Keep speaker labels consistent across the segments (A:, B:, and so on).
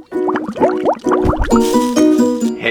A: Hey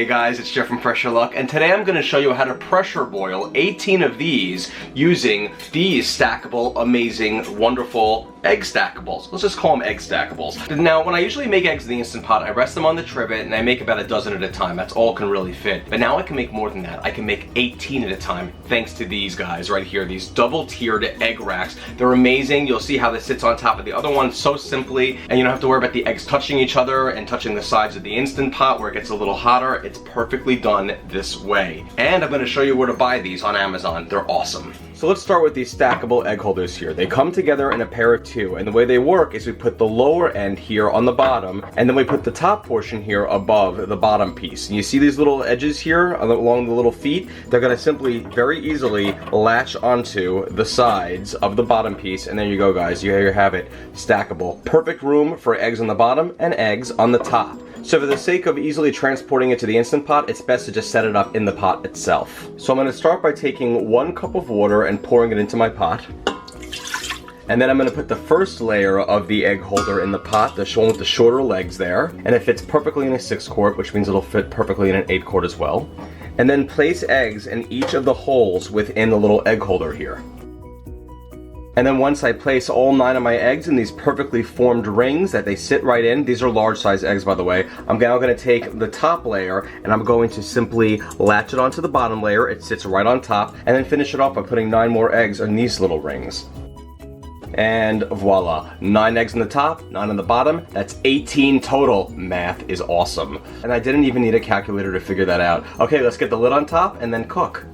A: guys, it's Jeff from Pressure Luck, and today I'm going to show you how to pressure boil 18 of these using these stackable, amazing, wonderful egg stackables. Let's just call them egg stackables. Now, when I usually make eggs in the Instant Pot, I rest them on the trivet and I make about a dozen at a time. That's all can really fit. But now I can make more than that. I can make 18 at a time thanks to these guys right here, these double-tiered egg racks. They're amazing. You'll see how this sits on top of the other one so simply, and you don't have to worry about the eggs touching each other and touching the sides of the Instant Pot where it gets a little hotter. It's perfectly done this way. And I'm going to show you where to buy these on Amazon. They're awesome. So let's start with these stackable egg holders here. They come together in a pair of two, and the way they work is we put the lower end here on the bottom, and then we put the top portion here above the bottom piece. And you see these little edges here along the little feet? They're going to simply very easily latch onto the sides of the bottom piece, and there you go, guys. You have it, stackable. Perfect room for eggs on the bottom and eggs on the top. So for the sake of easily transporting it to the Instant Pot, it's best to just set it up in the pot itself. So I'm going to start by taking 1 cup of water and pouring it into my pot. And then I'm going to put the first layer of the egg holder in the pot, the one with the shorter legs there. And it fits perfectly in a 6-quart, which means it'll fit perfectly in an 8-quart as well. And then place eggs in each of the holes within the little egg holder here. And then once I place all 9 of my eggs in these perfectly formed rings that they sit right in, these are large size eggs by the way, I'm now going to take the top layer and I'm going to simply latch it onto the bottom layer, it sits right on top, and then finish it off by putting 9 more eggs in these little rings. And voila, 9 eggs on the top, 9 on the bottom, that's 18 total. Math is awesome. And I didn't even need a calculator to figure that out. Okay, let's get the lid on top and then cook.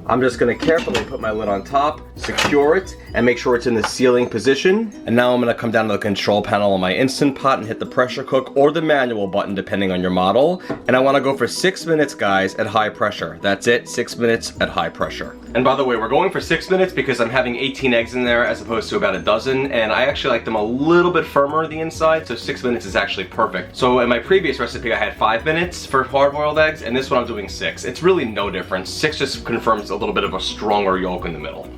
A: I'm just going to carefully put my lid on top, secure it, and make sure it's in the sealing position. And now I'm going to come down to the control panel on my Instant Pot and hit the pressure cook or the manual button depending on your model. And I want to go for 6 minutes, guys, at high pressure. That's it, 6 minutes at high pressure. And by the way, we're going for 6 minutes because I'm having 18 eggs in there as opposed to about a dozen, and I actually like them a little bit firmer on the inside, so 6 minutes is actually perfect. So in my previous recipe I had 5 minutes for hard-boiled eggs, and this one I'm doing 6. It's really no difference. 6 just confirms a little bit of a stronger yolk in the middle.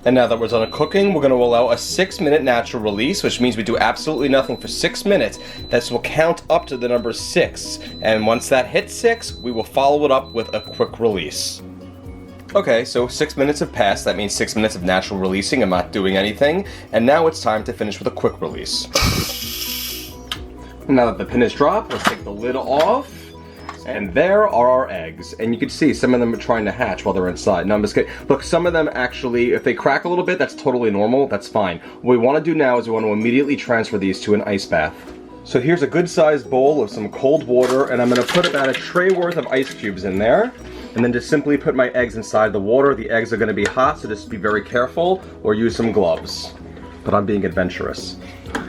A: And now that we're done cooking, we're going to allow a 6-minute natural release, which means we do absolutely nothing for 6 minutes. This will count up to the number 6. And once that hits 6, we will follow it up with a quick release. Okay, so 6 minutes have passed. That means 6 minutes of natural releasing. I'm not doing anything. And now it's time to finish with a quick release. Now that the pin is dropped, let's take the lid off. And there are our eggs. And you can see some of them are trying to hatch while they're inside. No, I'm just kidding. Look, some of them actually, if they crack a little bit, that's totally normal. That's fine. What we want to do now is we want to immediately transfer these to an ice bath. So here's a good sized bowl of some cold water, and I'm going to put about a tray worth of ice cubes in there. And then just simply put my eggs inside the water. The eggs are going to be hot, so just be very careful or use some gloves. But I'm being adventurous.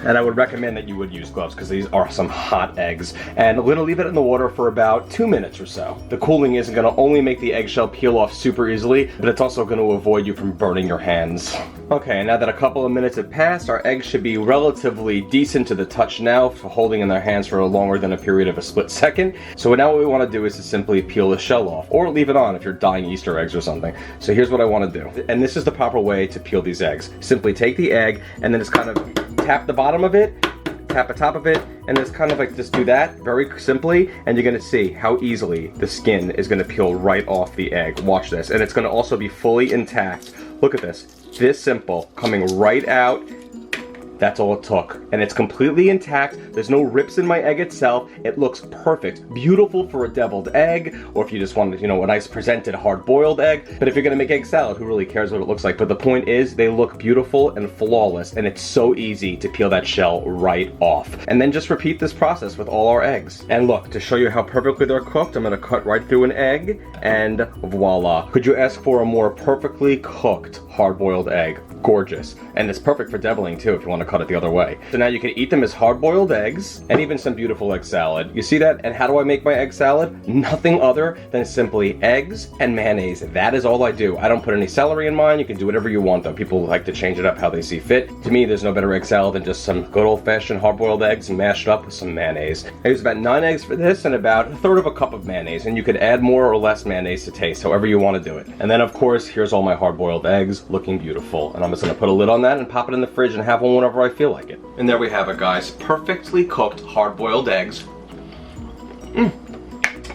A: And I would recommend that you would use gloves because these are some hot eggs. And we're going to leave it in the water for about 2 minutes or so. The cooling isn't going to only make the eggshell peel off super easily, but it's also going to avoid you from burning your hands. Okay, now that a couple of minutes have passed, our eggs should be relatively decent to the touch now for holding in their hands for longer than a period of a split second. So now what we want to do is to simply peel the shell off, or leave it on if you're dyeing Easter eggs or something. So here's what I want to do. And this is the proper way to peel these eggs. Simply take the egg and then just kind of tap the bottom of it, tap the top of it, and just kind of like just do that very simply, and you're going to see how easily the skin is going to peel right off the egg. Watch this. And it's going to also be fully intact. Look at this. This simple, coming right out. That's all it took. And it's completely intact. There's no rips in my egg itself. It looks perfect. Beautiful for a deviled egg, or if you just wanted, a nice presented hard-boiled egg. But if you're gonna make egg salad, who really cares what it looks like? But the point is, they look beautiful and flawless, and it's so easy to peel that shell right off. And then just repeat this process with all our eggs. And look, to show you how perfectly they're cooked, I'm gonna cut right through an egg, and voila. Could you ask for a more perfectly cooked hard-boiled egg? Gorgeous. And it's perfect for deviling too if you want to cut it the other way. So now you can eat them as hard-boiled eggs and even some beautiful egg salad. You see that? And how do I make my egg salad? Nothing other than simply eggs and mayonnaise. That is all I do. I don't put any celery in mine. You can do whatever you want though. People like to change it up how they see fit. To me, there's no better egg salad than just some good old-fashioned hard-boiled eggs mashed up with some mayonnaise. I use about 9 eggs for this and about 1/3 of a cup of mayonnaise, and you could add more or less mayonnaise to taste, however you want to do it. And then of course, here's all my hard-boiled eggs looking beautiful. And I'm just gonna put a lid on that and pop it in the fridge and have one whenever however I feel like it. And there we have it, guys. Perfectly cooked hard-boiled eggs.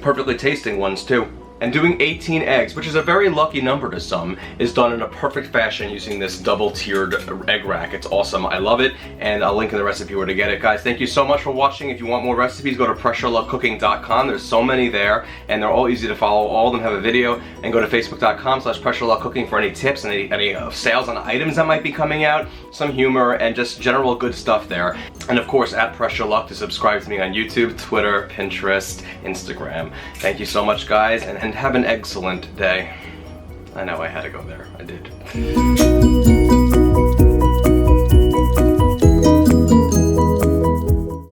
A: Perfectly tasting ones too. And doing 18 eggs, which is a very lucky number to some, is done in a perfect fashion using this double-tiered egg rack. It's awesome. I love it, and I'll link in the recipe where to get it. Guys, thank you so much for watching. If you want more recipes, go to pressureluckcooking.com. There's so many there, and they're all easy to follow. All of them have a video. And go to facebook.com/pressureluckcooking for any tips and any sales on items that might be coming out, some humor, and just general good stuff there. And of course, at Pressure Luck to subscribe to me on YouTube, Twitter, Pinterest, Instagram. Thank you so much, guys, and have an excellent day. I know I had to go there. I did.